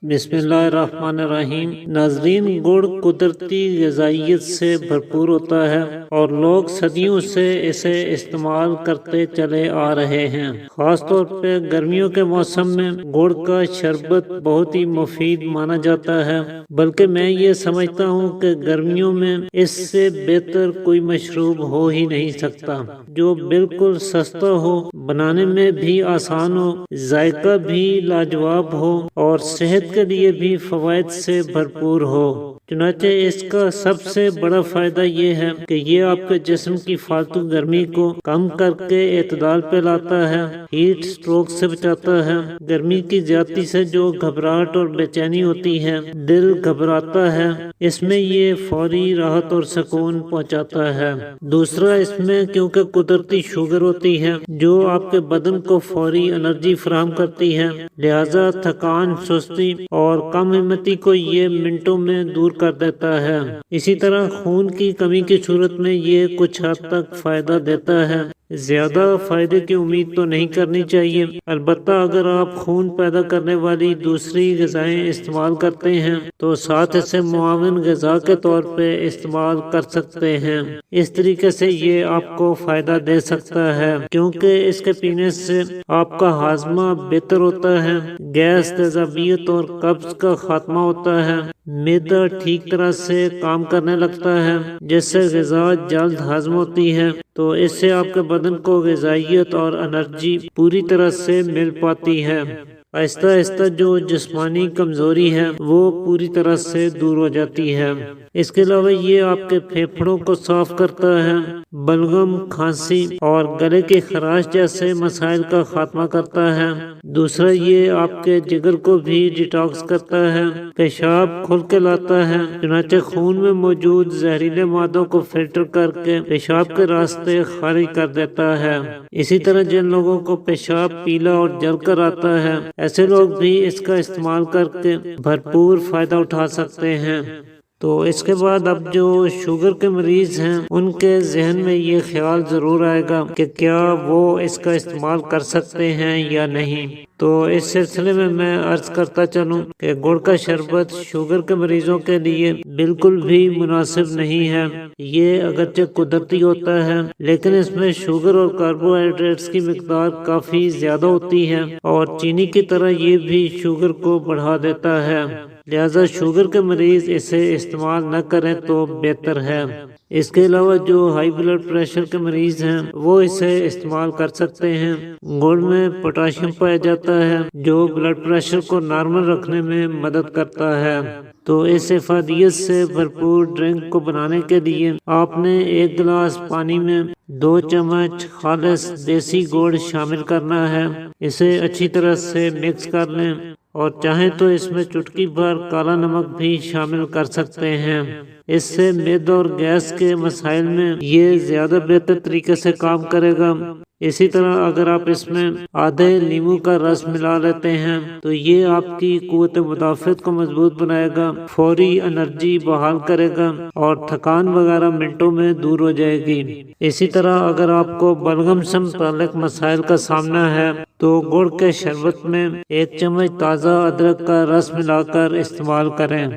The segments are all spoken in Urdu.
بسم اللہ الرحمن الرحیم۔ ناظرین، گڑ قدرتی غذائیت سے بھرپور ہوتا ہے اور لوگ صدیوں سے اسے استعمال کرتے چلے آ رہے ہیں۔ خاص طور پہ گرمیوں کے موسم میں گڑ کا شربت بہت ہی مفید مانا جاتا ہے، بلکہ میں یہ سمجھتا ہوں کہ گرمیوں میں اس سے بہتر کوئی مشروب ہو ہی نہیں سکتا، جو بالکل سستا ہو، بنانے میں بھی آسان ہو، ذائقہ بھی لاجواب ہو اور صحت کے لیے بھی فوائد سے بھرپور ہو۔ چنانچہ اس کا سب سے بڑا فائدہ یہ ہے کہ یہ آپ کے جسم کی فالتو گرمی کو کم کر کے اعتدال پہ لاتا ہے، ہیٹ سٹروک سے بچاتا ہے۔ گرمی کی زیادتی سے جو گھبراہٹ اور بے چینی ہوتی ہے، دل گھبراتا ہے، اس میں یہ فوری راحت اور سکون پہنچاتا ہے۔ دوسرا، اس میں کیونکہ قدرتی شوگر ہوتی ہے جو آپ کے بدن کو فوری انرجی فراہم کرتی ہے، لہذا تھکان، سستی اور کم ہمتی کو یہ منٹوں میں دور کر دیتا ہے۔ اسی طرح خون کی کمی کی صورت میں یہ کچھ حد تک فائدہ دیتا ہے۔ زیادہ فائدے کی امید تو نہیں کرنی چاہیے، البتہ اگر آپ خون پیدا کرنے والی دوسری غذائیں استعمال کرتے ہیں تو ساتھ اسے معاون غذا کے طور پہ استعمال کر سکتے ہیں۔ اس طریقے سے یہ آپ کو فائدہ دے سکتا ہے، کیونکہ اس کے پینے سے آپ کا ہاضمہ بہتر ہوتا ہے، گیس، تیزابیت اور قبض کا خاتمہ ہوتا ہے، معدہ ٹھیک طرح سے کام کرنے لگتا ہے، جس سے غذا جلد ہضم ہوتی ہے، تو اس سے آپ کے بدن کو غذائیت اور انرجی پوری طرح سے مل پاتی ہے۔ آہستہ آہستہ جو جسمانی کمزوری ہے وہ پوری طرح سے دور ہو جاتی ہے۔ اس کے علاوہ یہ آپ کے پھیپھڑوں کو صاف کرتا ہے، بلغم، کھانسی اور گلے کی خراش جیسے مسائل کا خاتمہ کرتا ہے۔ دوسرا، یہ آپ کے جگر کو بھی ڈیٹاکس کرتا ہے، پیشاب کھل کے لاتا ہے، چنانچہ خون میں موجود زہریلے مادوں کو فلٹر کر کے پیشاب کے راستے خارج کر دیتا ہے۔ اسی طرح جن لوگوں کو پیشاب پیلا اور جل کر آتا ہے، ایسے لوگ بھی اس کا استعمال کر کے بھرپور فائدہ اٹھا سکتے ہیں۔ تو اس کے بعد اب جو شوگر کے مریض ہیں ان کے ذہن میں یہ خیال ضرور آئے گا کہ کیا وہ اس کا استعمال کر سکتے ہیں یا نہیں۔ تو اس سلسلے میں میں عرض کرتا چلوں کہ گڑ کا شربت شوگر کے مریضوں کے لیے بالکل بھی مناسب نہیں ہے۔ یہ اگرچہ قدرتی ہوتا ہے، لیکن اس میں شوگر اور کاربوہائیڈریٹس کی مقدار کافی زیادہ ہوتی ہے اور چینی کی طرح یہ بھی شوگر کو بڑھا دیتا ہے، لہذا شوگر کے مریض اسے استعمال نہ کریں تو بہتر ہے۔ اس کے علاوہ جو ہائی بلڈ پریشر کے مریض ہیں وہ اسے استعمال کر سکتے ہیں۔ گڑ میں پوٹاشیم پایا جاتا ہے جو بلڈ پریشر کو نارمل رکھنے میں مدد کرتا ہے۔ تو اس افادیت سے بھرپور ڈرنک کو بنانے کے لیے آپ نے 1 گلاس پانی میں 2 چمچ خالص دیسی گڑ شامل کرنا ہے۔ اسے اچھی طرح سے مکس کر لیں اور چاہیں تو اس میں چٹکی بھر کالا نمک بھی شامل کر سکتے ہیں۔ اس سے معدہ اور گیس کے مسائل میں یہ زیادہ بہتر طریقے سے کام کرے گا۔ اسی طرح اگر آپ اس میں آدھے لیموں کا رس ملا لیتے ہیں تو یہ آپ کی قوت مدافعت کو مضبوط بنائے گا، فوری انرجی بحال کرے گا اور تھکان وغیرہ منٹوں میں دور ہو جائے گی۔ اسی طرح اگر آپ کو بلغم سے متعلق مسائل کا سامنا ہے تو گڑ کے شربت میں 1 چمچ تازہ ادرک کا رس ملا کر استعمال کریں۔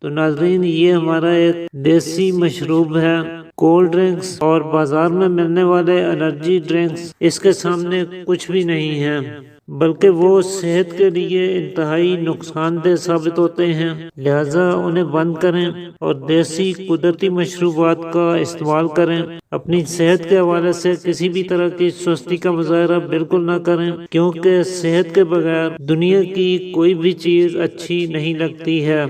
تو ناظرین، یہ ہمارا ایک دیسی مشروب ہے۔ کولڈ ڈرنکس اور بازار میں ملنے والے انرجی ڈرنکس اس کے سامنے کچھ بھی نہیں ہیں، بلکہ وہ صحت کے لیے انتہائی نقصان دہ ثابت ہوتے ہیں، لہذا انہیں بند کریں اور دیسی قدرتی مشروبات کا استعمال کریں۔ اپنی صحت کے حوالے سے کسی بھی طرح کی سستی کا مظاہرہ بالکل نہ کریں، کیونکہ صحت کے بغیر دنیا کی کوئی بھی چیز اچھی نہیں لگتی ہے۔